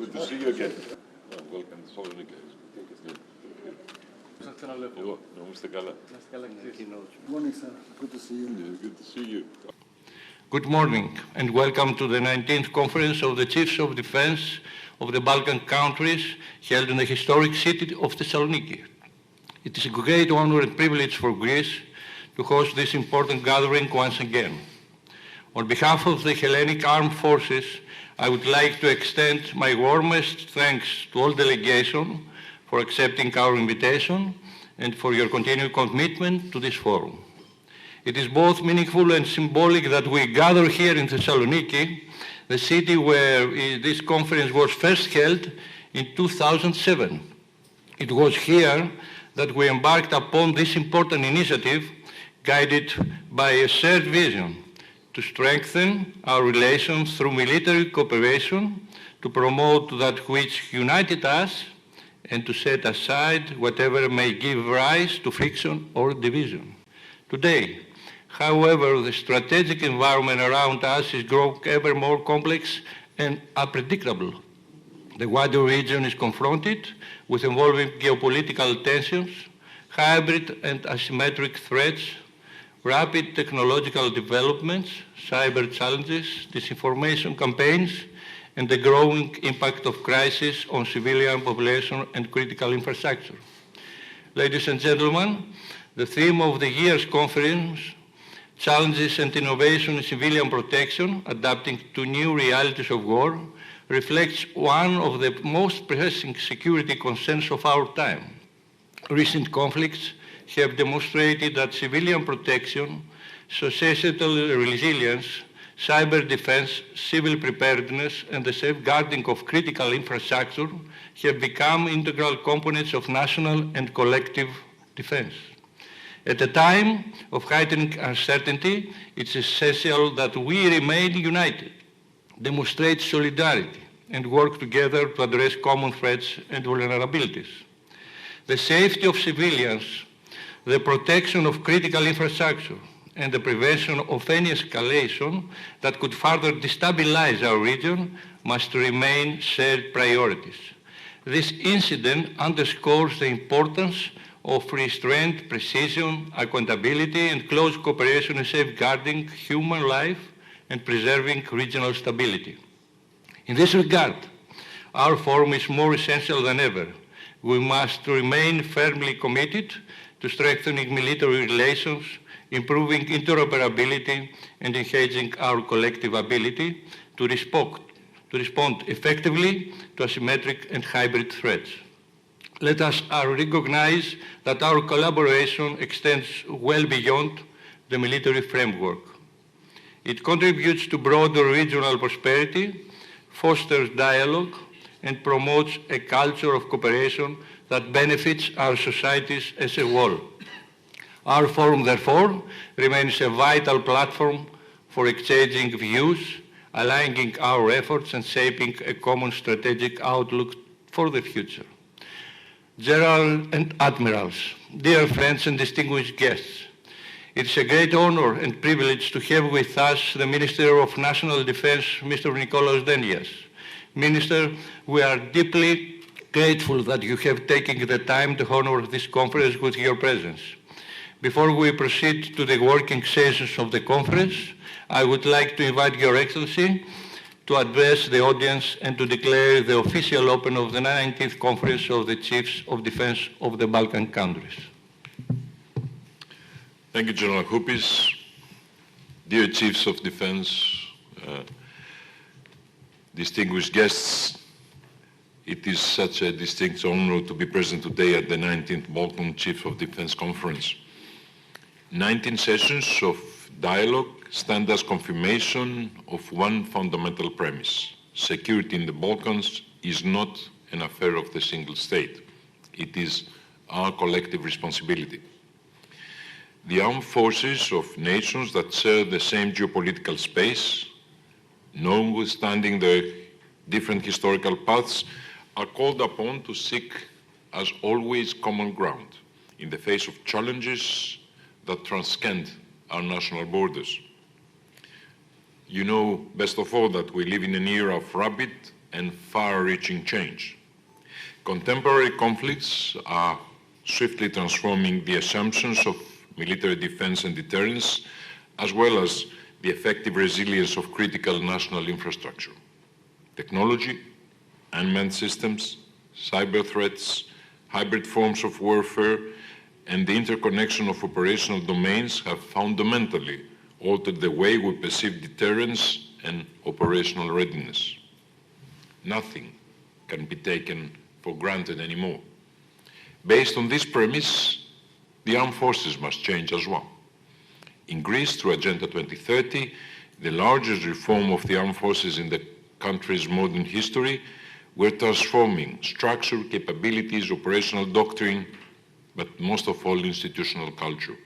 Good to see you again. Welcome to Thessaloniki. Εγώ, να είστε καλά. Morning, sir. Good to see you. Good to see you. Good morning and welcome to the 19th Conference of the Chiefs of Defense of the Balkan countries held in the historic city of Thessaloniki. It is a great honor and privilege for Greece to host this important gathering once again. On behalf of the Hellenic Armed Forces, I would like to extend my warmest thanks to all delegations for accepting our invitation and for your continued commitment to this forum. It is both meaningful and symbolic that we gather here in Thessaloniki, the city where this conference was first held in 2007. It was here that we embarked upon this important initiative, guided by a shared vision to strengthen our relations through military cooperation, to promote that which united us, and to set aside whatever may give rise to friction or division. Today, however, the strategic environment around us is growing ever more complex and unpredictable. The wider region is confronted with evolving geopolitical tensions, hybrid and asymmetric threats, rapid technological developments, cyber challenges, disinformation campaigns, and the growing impact of crisis on civilian population and critical infrastructure. Ladies and gentlemen, the theme of the year's conference, Challenges and Innovation in Civilian Protection, Adapting to New Realities of War, reflects one of the most pressing security concerns of our time. Recent conflicts have demonstrated that civilian protection, societal resilience, cyber defense, civil preparedness, and the safeguarding of critical infrastructure have become integral components of national and collective defense. At a time of heightened uncertainty, it's essential that we remain united, demonstrate solidarity, and work together to address common threats and vulnerabilities. The safety of civilians, the protection of critical infrastructure, and the prevention of any escalation that could further destabilize our region must remain shared priorities. This incident underscores the importance of restraint, precision, accountability, and close cooperation in safeguarding human life and preserving regional stability. In this regard, our forum is more essential than ever. We must remain firmly committed to strengthening military relations, improving interoperability, and enhancing our collective ability to respond effectively to asymmetric and hybrid threats. Let us recognize that our collaboration extends well beyond the military framework. It contributes to broader regional prosperity, fosters dialogue, and promotes a culture of cooperation that benefits our societies as a whole. Our forum, therefore, remains a vital platform for exchanging views, aligning our efforts, and shaping a common strategic outlook for the future. General and Admirals, dear friends and distinguished guests, it is a great honor and privilege to have with us the Minister of National Defense, Mr. Dένdias. Minister, we are deeply grateful that you have taken the time to honor this conference with your presence. Before we proceed to the working sessions of the conference, I would like to invite Your Excellency to address the audience and to declare the official open of the 19th Conference of the Chiefs of Defense of the Balkan countries. Thank you, General Houpi. Dear Chiefs of Defense, distinguished guests, it is such a distinct honor to be present today at the 19th Balkan Chiefs of Defense Conference. 19 sessions of dialogue stand as confirmation of one fundamental premise: security in the Balkans is not an affair of the single state. It is our collective responsibility. The armed forces of nations that share the same geopolitical space, notwithstanding their different historical paths, are called upon to seek, as always, common ground in the face of challenges that transcend our national borders. You know best of all that we live in an era of rapid and far-reaching change. Contemporary conflicts are swiftly transforming the assumptions of military defense and deterrence, as well as the effective resilience of critical national infrastructure. Technology, unmanned systems, cyber threats, hybrid forms of warfare, and the interconnection of operational domains have fundamentally altered the way we perceive deterrence and operational readiness. Nothing can be taken for granted anymore. Based on this premise, the armed forces must change as well. In Greece, through Agenda 2030, the largest reform of the armed forces in the country's modern history, we're transforming structure, capabilities, operational doctrine, but most of all, institutional culture.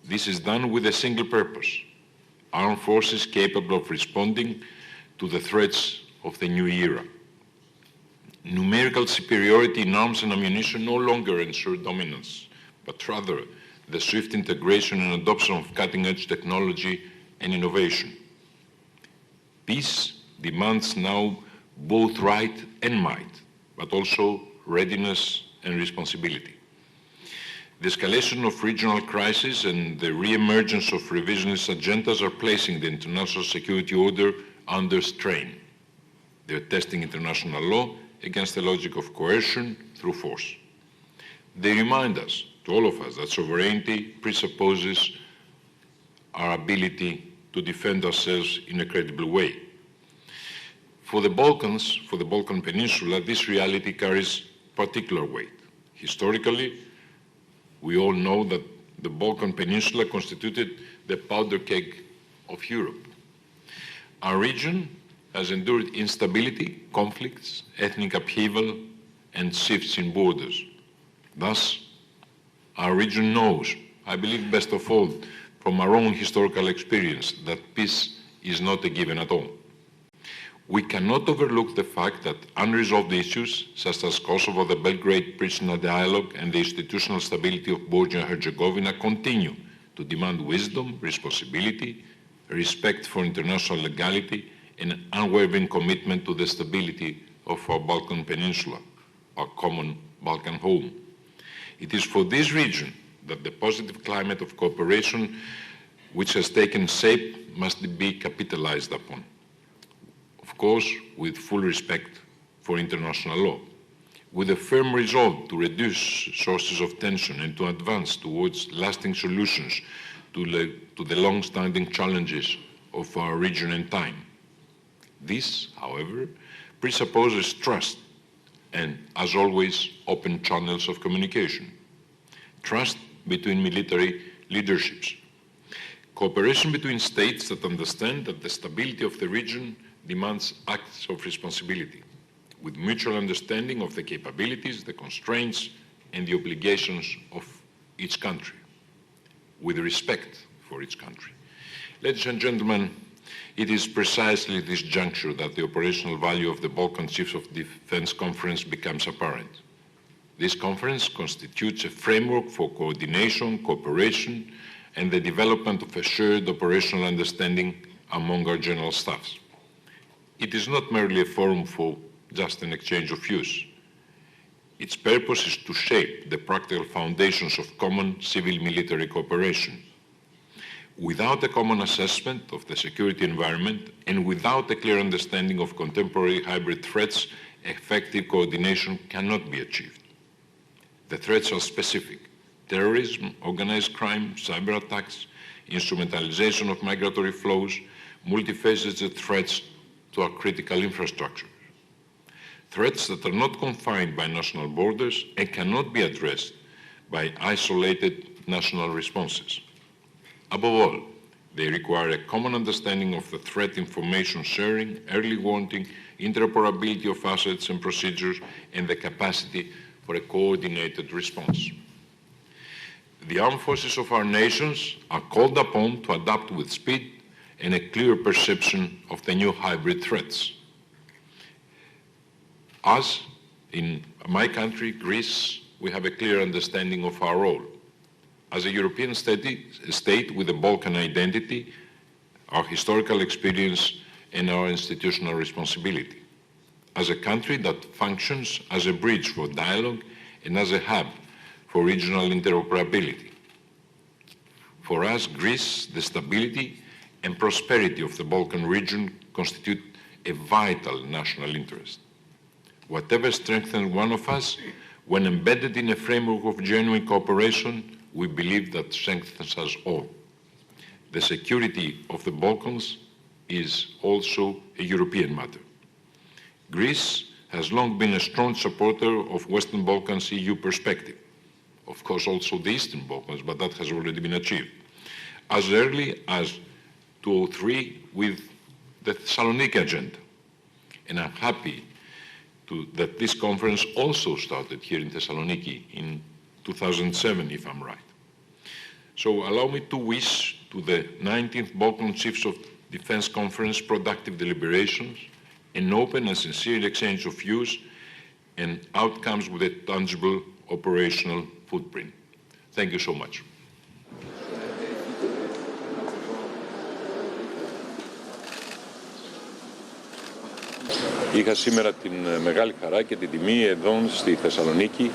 This is done with a single purpose: armed forces capable of responding to the threats of the new era. Numerical superiority in arms and ammunition no longer ensure dominance, but rather the swift integration and adoption of cutting-edge technology and innovation. Peace demands now both right and might, but also readiness and responsibility. The escalation of regional crises and the re-emergence of revisionist agendas are placing the international security order under strain. They're testing international law against the logic of coercion through force. They remind us, to all of us, that sovereignty presupposes our ability to defend ourselves in a credible way. For the Balkans, for the Balkan Peninsula, this reality carries particular weight. Historically, we all know that the Balkan Peninsula constituted the powder keg of Europe. Our region has endured instability, conflicts, ethnic upheaval, and shifts in borders. Thus, our region knows, I believe best of all, from our own historical experience, that peace is not a given at all. We cannot overlook the fact that unresolved issues, such as Kosovo, the Belgrade-Pristina dialogue, and the institutional stability of Bosnia and Herzegovina continue to demand wisdom, responsibility, respect for international legality, and an unwavering commitment to the stability of our Balkan Peninsula, our common Balkan home. It is for this region that the positive climate of cooperation which has taken shape must be capitalized upon. Of course, with full respect for international law, with a firm resolve to reduce sources of tension and to advance towards lasting solutions to the long-standing challenges of our region and time. This, however, presupposes trust and, as always, open channels of communication. Trust between military leaderships. Cooperation between states that understand that the stability of the region demands acts of responsibility, with mutual understanding of the capabilities, the constraints, and the obligations of each country, with respect for each country. Ladies and gentlemen, it is precisely this juncture that the operational value of the Balkan Chiefs of Defense Conference becomes apparent. This conference constitutes a framework for coordination, cooperation, and the development of a shared operational understanding among our general staffs. It is not merely a forum for just an exchange of views. Its purpose is to shape the practical foundations of common civil-military cooperation. Without a common assessment of the security environment and without a clear understanding of contemporary hybrid threats, effective coordination cannot be achieved. The threats are specific: terrorism, organized crime, cyber attacks, instrumentalization of migratory flows, multifaceted threats to our critical infrastructure. Threats that are not confined by national borders and cannot be addressed by isolated national responses. Above all, They require a common understanding of the threat information sharing, early warning, interoperability of assets and procedures, and the capacity for a coordinated response. The armed forces of our nations are called upon to adapt with speed and a clear perception of the new hybrid threats. As in my country, Greece, we have a clear understanding of our role. As a European state with a Balkan identity, our historical experience and our institutional responsibility. As a country that functions as a bridge for dialogue and as a hub for regional interoperability. For us, Greece, the stability and prosperity of the Balkan region constitute a vital national interest. Whatever strengthens one of us, when embedded in a framework of genuine cooperation, we believe that strengthens us all. The security of the Balkans is also a European matter. Greece has long been a strong supporter of Western Balkans' EU perspective. Of course, also the Eastern Balkans, but that has already been achieved. As early as 2003 with the Thessaloniki agenda. And I'm happy that this conference also started here in Thessaloniki in 2007, if I'm right. So allow me to wish to the 19th Balkan Chiefs of Defense Conference productive deliberations, an open and sincere exchange of views, and outcomes with a tangible operational footprint. Thank you so much. Είχα σήμερα την μεγάλη χαρά και την τιμή εδώ στη Θεσσαλονίκη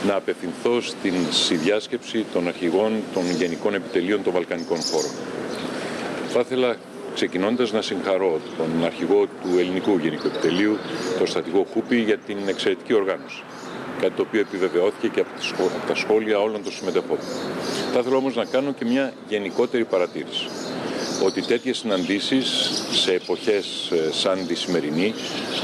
να απευθυνθώ στην συνδιάσκεψη των αρχηγών των γενικών επιτελείων των Βαλκανικών χώρων. Θα ήθελα ξεκινώντας να συγχαρώ τον αρχηγό του ελληνικού γενικού επιτελείου, τον Στρατηγό Χούπη, για την εξαιρετική οργάνωση. Κάτι το οποίο επιβεβαιώθηκε και από τα σχόλια όλων των συμμετεχόντων. Θα ήθελα όμως να κάνω και μια γενικότερη παρατήρηση. Ότι τέτοιες συναντήσεις σε εποχές σαν τη σημερινή,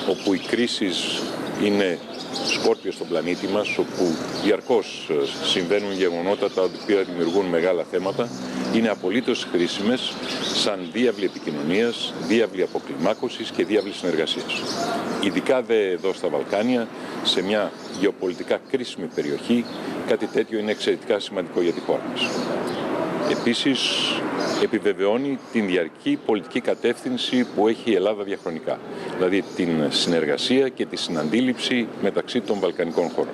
όπου οι κρίσεις είναι σκόρπιες στον πλανήτη μας, όπου διαρκώς συμβαίνουν γεγονότα τα οποία δημιουργούν μεγάλα θέματα, είναι απολύτως χρήσιμες σαν διάβλη επικοινωνίας, διάβλη αποκλιμάκωσης και διάβλη συνεργασίας. Ειδικά δε εδώ στα Βαλκάνια, σε μια γεωπολιτικά κρίσιμη περιοχή, κάτι τέτοιο είναι εξαιρετικά σημαντικό για τη χώρα μας. Επίσης, επιβεβαιώνει την διαρκή πολιτική κατεύθυνση που έχει η Ελλάδα διαχρονικά, δηλαδή την συνεργασία και τη συναντήληψη μεταξύ των Βαλκανικών χώρων.